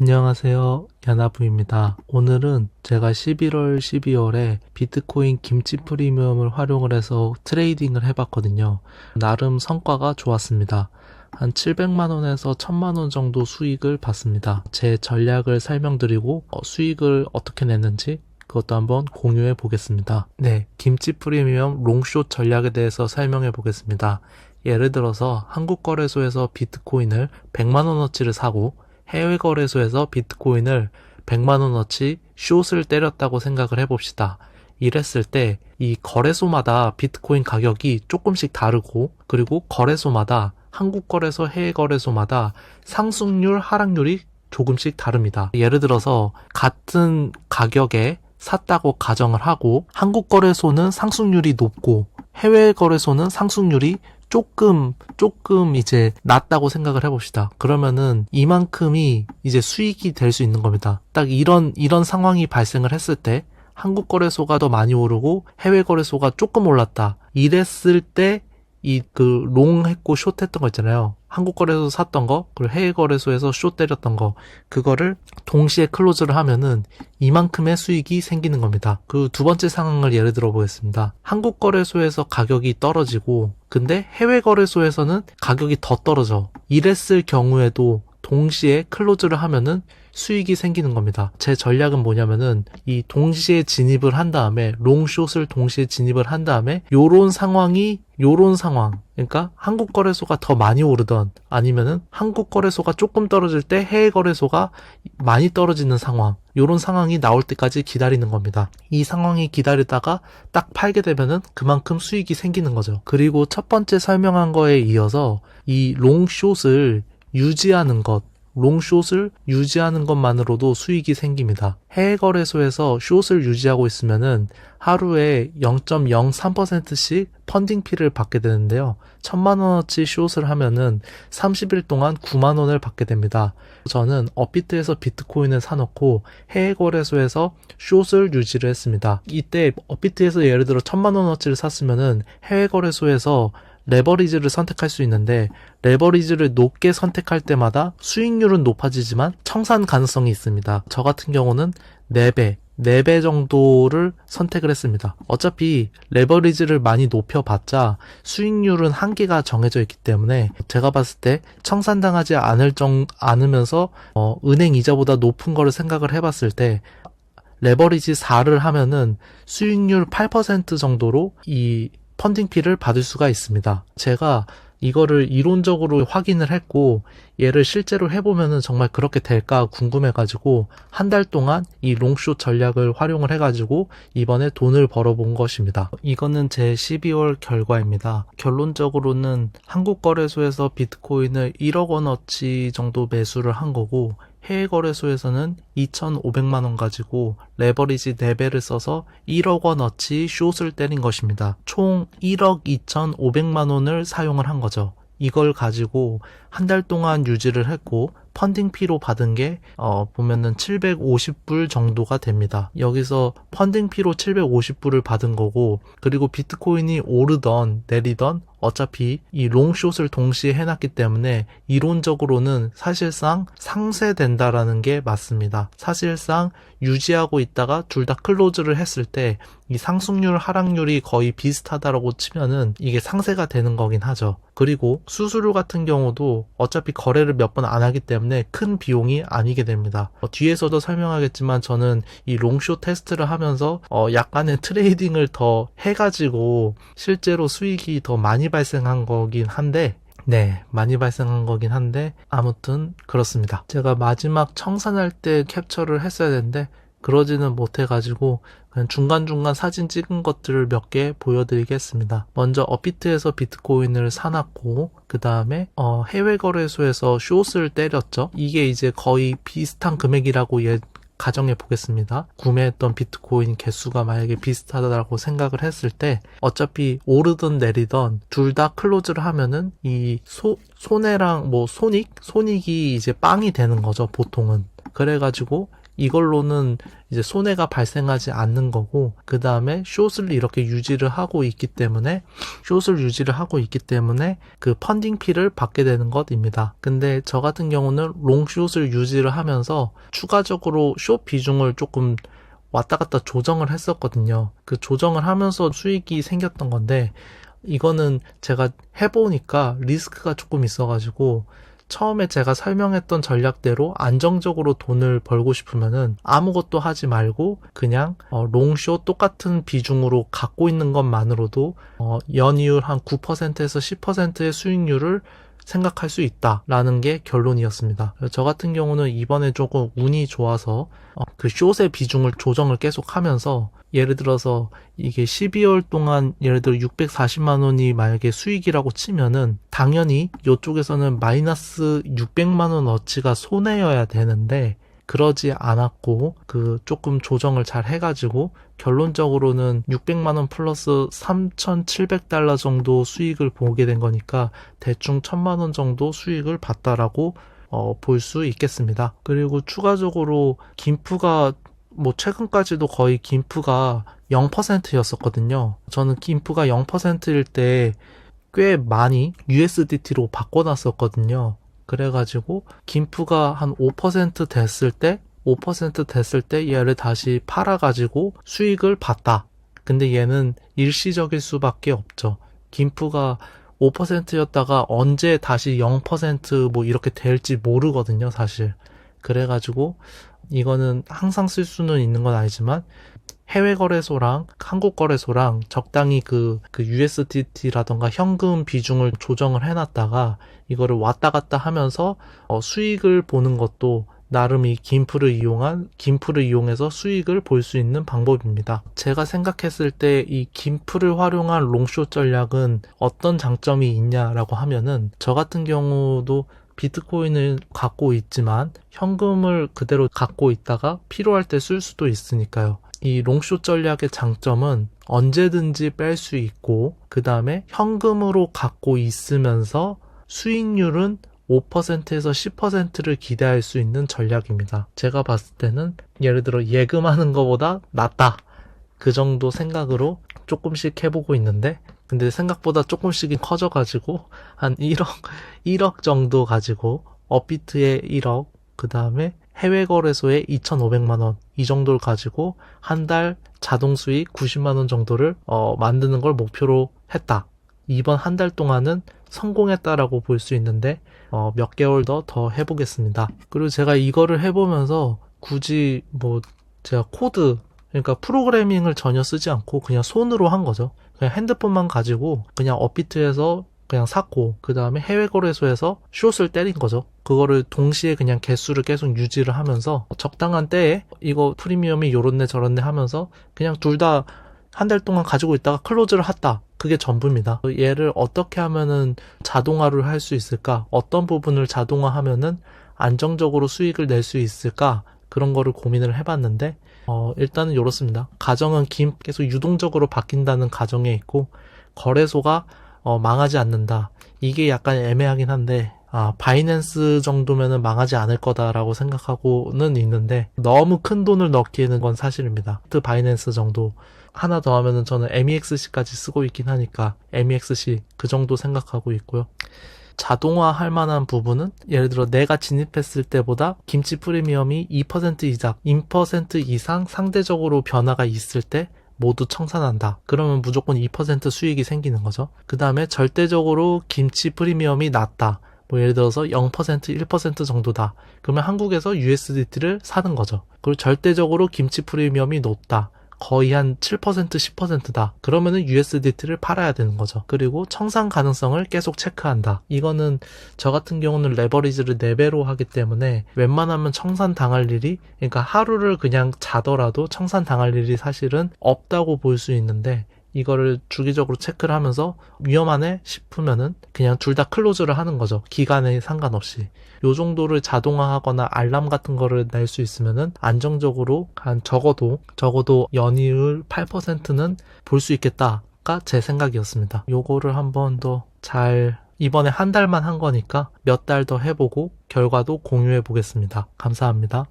안녕하세요. 야나부입니다. 오늘은 제가 11월, 12월에 비트코인 김치 프리미엄을 활용을 해서 트레이딩을 해봤거든요. 나름 성과가 좋았습니다. 한 700만원에서 1000만원 정도 수익을 봤습니다. 제 전략을 설명드리고 수익을 어떻게 냈는지 그것도 한번 공유해 보겠습니다. 네, 김치 프리미엄 롱숏 전략에 대해서 설명해 보겠습니다. 예를 들어서 한국 거래소에서 비트코인을 100만원어치를 사고 해외 거래소에서 비트코인을 100만원어치 숏을 때렸다고 생각을 해봅시다. 이랬을 때 이 거래소마다 비트코인 가격이 조금씩 다르고, 그리고 거래소마다 한국 거래소, 해외 거래소마다 상승률, 하락률이 조금씩 다릅니다. 예를 들어서 같은 가격에 샀다고 가정을 하고 한국 거래소는 상승률이 높고 해외 거래소는 상승률이 조금 이제 낮다고 생각을 해봅시다. 그러면은 이만큼이 이제 수익이 될 수 있는 겁니다. 딱 이런 상황이 발생을 했을 때 한국 거래소가 더 많이 오르고 해외 거래소가 조금 올랐다. 이랬을 때 롱 했고 숏 했던 거 있잖아요. 한국 거래소 샀던 거, 그리고 해외 거래소에서 숏 때렸던 거, 그거를 동시에 클로즈를 하면은 이만큼의 수익이 생기는 겁니다. 그 두 번째 상황을 예를 들어 보겠습니다. 한국 거래소에서 가격이 떨어지고, 근데 해외 거래소에서는 가격이 더 떨어져. 이랬을 경우에도 동시에 클로즈를 하면은 수익이 생기는 겁니다. 제 전략은 뭐냐면은 이 동시에 진입을 한 다음에 롱숏을 동시에 진입을 한 다음에 요런 상황, 그러니까 한국 거래소가 더 많이 오르던 아니면은 한국 거래소가 조금 떨어질 때 해외 거래소가 많이 떨어지는 상황, 요런 상황이 나올 때까지 기다리는 겁니다. 이 상황이 기다리다가 딱 팔게 되면은 그만큼 수익이 생기는 거죠. 그리고 첫 번째 설명한 거에 이어서 이 롱숏을 유지하는 것만으로도 수익이 생깁니다. 해외 거래소에서 숏을 유지하고 있으면은 하루에 0.03%씩 펀딩 피를 받게 되는데요. 1000만원어치 숏을 하면은 30일 동안 9만원을 받게 됩니다. 저는 업비트에서 비트코인을 사놓고 해외 거래소에서 숏을 유지를 했습니다. 이때 업비트에서 예를 들어 1000만원어치를 샀으면은 해외 거래소에서 레버리지를 선택할 수 있는데, 레버리지를 높게 선택할 때마다 수익률은 높아지지만 청산 가능성이 있습니다. 저 같은 경우는 4배 정도를 선택을 했습니다. 어차피 레버리지를 많이 높여봤자 수익률은 한계가 정해져 있기 때문에 제가 봤을 때 청산당하지 않으면서 은행 이자보다 높은 거를 생각을 해봤을 때 레버리지 4를 하면은 수익률 8% 정도로 이 펀딩 피를 받을 수가 있습니다. 제가 이거를 이론적으로 확인을 했고 얘를 실제로 해보면은 정말 그렇게 될까 궁금해가지고 한 달 동안 이 롱숏 전략을 활용을 해가지고 이번에 돈을 벌어본 것입니다. 이거는 제 12월 결과입니다. 결론적으로는 한국 거래소에서 비트코인을 1억 원어치 정도 매수를 한 거고, 해외 거래소에서는 2,500만원 가지고 레버리지 4배를 써서 1억 원어치 숏을 때린 것입니다. 총 1억 2,500만원을 사용을 한 거죠. 이걸 가지고 한 달 동안 유지를 했고 펀딩 피로 받은 게 보면은 750불 정도가 됩니다. 여기서 펀딩 피로 750불을 받은 거고, 그리고 비트코인이 오르던 내리던 어차피 이 롱숏을 동시에 해놨기 때문에 이론적으로는 사실상 상쇄된다라는 게 맞습니다. 사실상 유지하고 있다가 둘 다 클로즈를 했을 때 이 상승률 하락률이 거의 비슷하다라고 치면은 이게 상쇄가 되는 거긴 하죠. 그리고 수수료 같은 경우도 어차피 거래를 몇 번 안 하기 때문에 큰 비용이 아니게 됩니다. 뒤에서도 설명하겠지만 저는 이 롱숏 테스트를 하면서 약간의 트레이딩을 더 해가지고 실제로 수익이 더 많이 발생한 거긴 한데, 아무튼 그렇습니다. 제가 마지막 청산할 때 캡처를 했어야 되는데 그러지는 못해가지고 그냥 중간중간 사진 찍은 것들을 몇 개 보여드리겠습니다. 먼저 업비트에서 비트코인을 사놨고, 그 다음에 해외 거래소에서 숏을 때렸죠. 이게 이제 거의 비슷한 금액이라고 가정해 보겠습니다. 구매했던 비트코인 개수가 만약에 비슷하다고 생각을 했을 때 어차피 오르든 내리든 둘 다 클로즈를 하면은 이 손해랑 손익이 이제 빵이 되는 거죠, 보통은. 그래가지고 이걸로는 이제 손해가 발생하지 않는 거고, 그 다음에 숏을 이렇게 유지를 하고 있기 때문에 그 펀딩 피를 받게 되는 것입니다. 근데 저 같은 경우는 롱숏을 유지를 하면서 추가적으로 숏 비중을 조금 왔다 갔다 조정을 했었거든요. 그 조정을 하면서 수익이 생겼던 건데, 이거는 제가 해보니까 리스크가 조금 있어가지고 처음에 제가 설명했던 전략대로 안정적으로 돈을 벌고 싶으면은 아무것도 하지 말고 그냥 롱숏 똑같은 비중으로 갖고 있는 것만으로도 연이율 한 9%에서 10%의 수익률을 생각할 수 있다라는 게 결론이었습니다. 저 같은 경우는 이번에 조금 운이 좋아서 그 숏의 비중을 조정을 계속 하면서, 예를 들어서 이게 12월 동안 예를 들어 640만 원이 만약에 수익이라고 치면은 당연히 이쪽에서는 마이너스 600만 원어치가 손해여야 되는데, 그러지 않았고 그 조금 조정을 잘 해가지고 결론적으로는 600만 원 플러스 3,700달러 정도 수익을 보게 된 거니까 대충 1,000만 원 정도 수익을 봤다라고 볼 수 있겠습니다. 그리고 추가적으로 김프가 최근까지도 거의 김프가 0%였었거든요. 저는 김프가 0%일 때 꽤 많이 USDT로 바꿔놨었거든요. 그래가지고 김프가 한 5% 됐을 때 얘를 다시 팔아가지고 수익을 봤다. 근데 얘는 일시적일 수밖에 없죠. 김프가 5%였다가 언제 다시 0% 이렇게 될지 모르거든요, 사실. 그래가지고 이거는 항상 쓸 수는 있는 건 아니지만 해외 거래소랑 한국 거래소랑 적당히 그 USDT라던가 현금 비중을 조정을 해놨다가 이거를 왔다 갔다 하면서 수익을 보는 것도 나름 이 김프를 이용해서 수익을 볼 수 있는 방법입니다. 제가 생각했을 때 이 김프를 활용한 롱숏 전략은 어떤 장점이 있냐라고 하면은, 저 같은 경우도 비트코인을 갖고 있지만 현금을 그대로 갖고 있다가 필요할 때 쓸 수도 있으니까요. 이 롱숏 전략의 장점은 언제든지 뺄 수 있고, 그 다음에 현금으로 갖고 있으면서 수익률은 5%에서 10%를 기대할 수 있는 전략입니다. 제가 봤을 때는 예를 들어 예금하는 것보다 낫다, 그 정도 생각으로 조금씩 해보고 있는데, 근데 생각보다 조금씩이 커져가지고 한 1억 정도 가지고 업비트에 1억, 그 다음에 해외 거래소에 2,500만 원, 이 정도를 가지고 한 달 자동 수익 90만 원 정도를 만드는 걸 목표로 했다. 이번 한 달 동안은 성공했다라고 볼 수 있는데 몇 개월 더 해보겠습니다. 그리고 제가 이거를 해보면서 굳이 제가 그러니까 프로그래밍을 전혀 쓰지 않고 그냥 손으로 한 거죠. 그냥 핸드폰만 가지고 그냥 업비트에서 그냥 샀고, 그 다음에 해외 거래소에서 숏을 때린 거죠. 그거를 동시에 그냥 개수를 계속 유지를 하면서 적당한 때에 이거 프리미엄이 요렇네 저렇네 하면서 그냥 둘 다 한 달 동안 가지고 있다가 클로즈를 했다. 그게 전부입니다. 얘를 어떻게 하면은 자동화를 할 수 있을까? 어떤 부분을 자동화하면은 안정적으로 수익을 낼 수 있을까? 그런 거를 고민을 해봤는데 일단은 이렇습니다. 가정은 계속 유동적으로 바뀐다는 가정에 있고, 거래소가 망하지 않는다. 이게 약간 애매하긴 한데, 바이낸스 정도면은 망하지 않을 거다라고 생각하고는 있는데, 너무 큰 돈을 넣기에는 건 사실입니다. 바이낸스 정도. 하나 더 하면은 저는 MEXC까지 쓰고 있긴 하니까, MEXC 그 정도 생각하고 있고요. 자동화 할 만한 부분은 예를 들어 내가 진입했을 때보다 김치 프리미엄이 2% 이상 상대적으로 변화가 있을 때 모두 청산한다. 그러면 무조건 2% 수익이 생기는 거죠. 그 다음에 절대적으로 김치 프리미엄이 낮다. 예를 들어서 0%, 1% 정도다. 그러면 한국에서 USDT를 사는 거죠. 그리고 절대적으로 김치 프리미엄이 높다. 거의 한 7%, 10%다. 그러면은 USDT를 팔아야 되는 거죠. 그리고 청산 가능성을 계속 체크한다. 이거는 저 같은 경우는 레버리지를 4배로 하기 때문에 웬만하면 청산 당할 일이, 그러니까 하루를 그냥 자더라도 청산 당할 일이 사실은 없다고 볼 수 있는데, 이거를 주기적으로 체크를 하면서 위험하네 싶으면은 그냥 둘 다 클로즈를 하는 거죠. 기간에 상관없이. 요 정도를 자동화하거나 알람 같은 거를 낼 수 있으면은 안정적으로 한 적어도 연이율 8%는 볼 수 있겠다가 제 생각이었습니다. 요거를 한번 더 이번에 한 달만 한 거니까 몇 달 더 해보고 결과도 공유해 보겠습니다. 감사합니다.